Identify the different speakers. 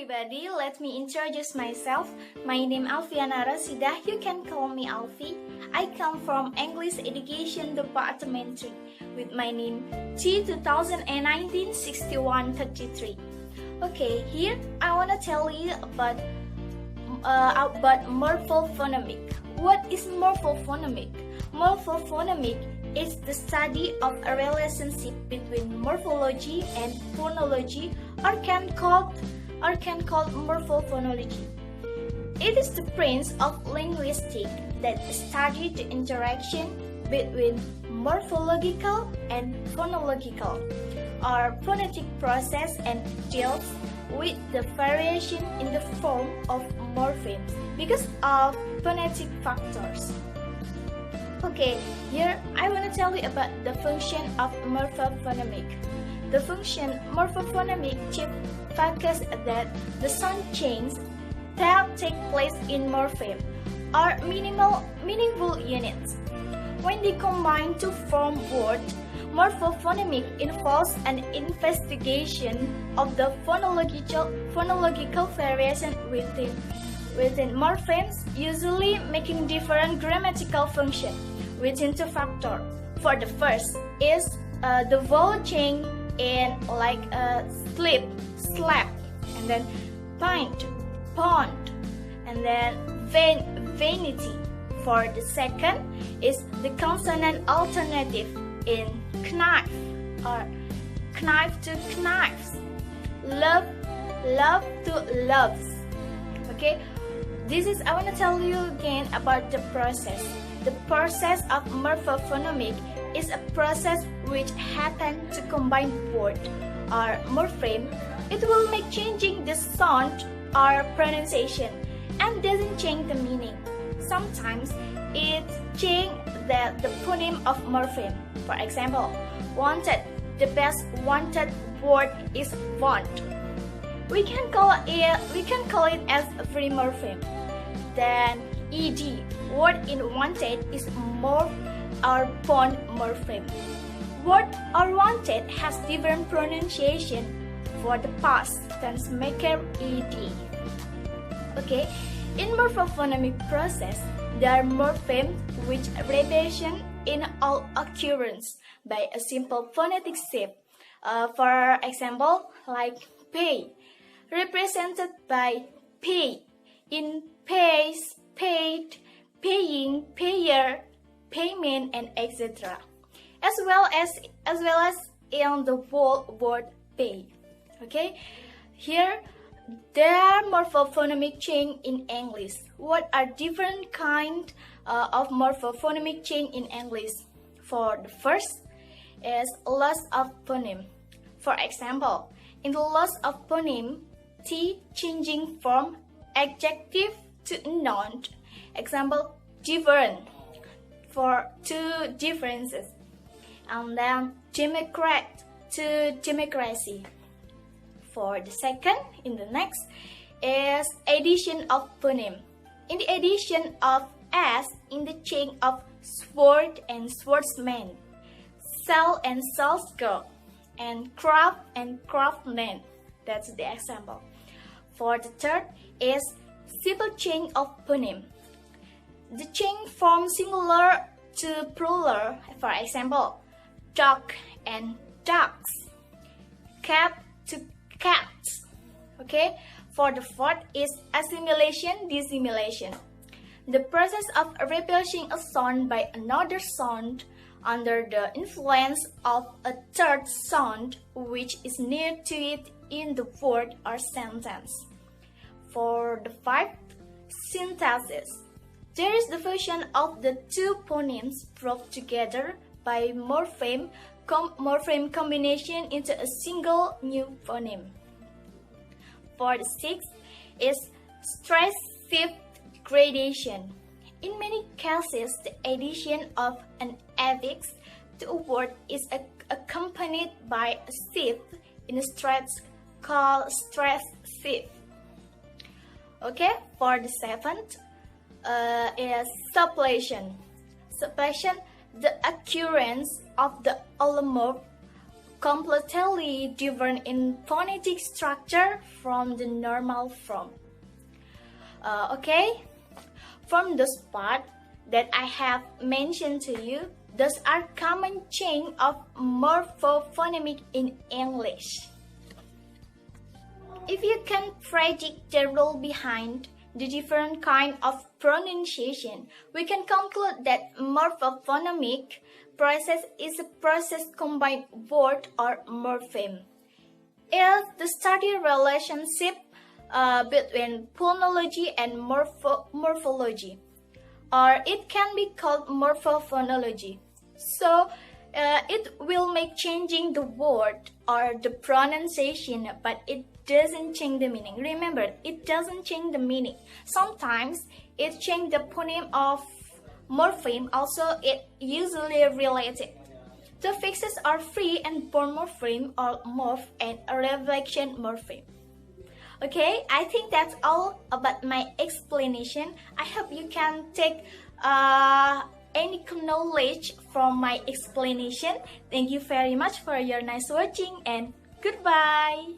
Speaker 1: everybody, let me introduce myself. My name is Alfiana Rasidah, you can call me Alfie. I come from English Education Department 3 with my name T 2019-6133. Okay, here I want to tell you about morphophonemic. What is morphophonemic? Morphophonemic is the study of a relationship between morphology and phonology, or can called morphophonology. It is the branch of linguistics that studies the interaction between morphological and phonological or phonetic process and deals with the variation in the form of morphemes because of phonetic factors. Okay, here I want to tell you about the function of morphophonemic. The function morphophonemic focus that the sound changes that take place in morpheme are meaningful units. When they combine to form word, morphophonemic involves an investigation of the phonological variation within morphemes, usually making different grammatical functions within two factors. For the first is the vowel change in like slip, slap, and then pint, pond, and then vanity. For the second is the consonant alternative in knife or knife to knives, love to loves. Okay, I want to tell you again about the process. The process of morphophonemic is a process which happens to combine word or morpheme. It will make changing the sound or pronunciation and doesn't change the meaning. Sometimes it changes the phoneme of morpheme. For example, wanted. The best wanted word is want. We can call it as a free morpheme. Then ed, word in wanted is morph or pond morpheme. Word or wanted has different pronunciation for the past tense maker ed. Okay, in morphophonemic process, there are morphemes which representation in all occurrence by a simple phonetic shape. For example, like pay, represented by pay, in pays, paid, paying, payer, payment, and etc. As well as in the whole word pay. Okay, here there are morphophonemic change in English. What are different kind of morphophonemic change in English? For the first is loss of phoneme. For example, in the loss of phoneme, T changing from adjective to noun. Example, different for two differences. And then Democrat to democracy. For the second, in the next, is addition of phoneme. In the addition of S in the chain of sword and swordsman, cell and salesgirl, and craftsman. That's the example. For the third is simple chain of phoneme. The chain forms singular to plural. For example, dog and dogs, cat to cats. Okay. For the fourth is assimilation, dissimilation. The process of replacing a sound by another sound under the influence of a third sound which is near to it in the word or sentence. For the fifth, synthesis. There is the fusion of the two phonemes brought together by morpheme combination into a single new phoneme. For the sixth is stress shift gradation. In many cases, the addition of an affix to a word is accompanied by a shift in a stress called stress shift. Okay, for the seventh is suppletion. Suppletion, the occurrence of the allomorph completely different in phonetic structure from the normal form. Okay, from this part that I have mentioned to you, those are common chain of morphophonemic in English. If you can predict the rule behind the different kind of pronunciation, we can conclude that morphophonomic process is a process combined word or morpheme. If the study relationship between phonology and morphology, or it can be called morphophonology. So it will make changing the word or the pronunciation, but it doesn't change the meaning. Remember, it doesn't change the meaning. Sometimes it changes the phoneme of morpheme, also it usually related. The fixes are free and born morpheme or morph and a reflection morpheme. Okay, I think that's all about my explanation. I hope you can take any knowledge from my explanation. Thank you very much for your nice watching and goodbye.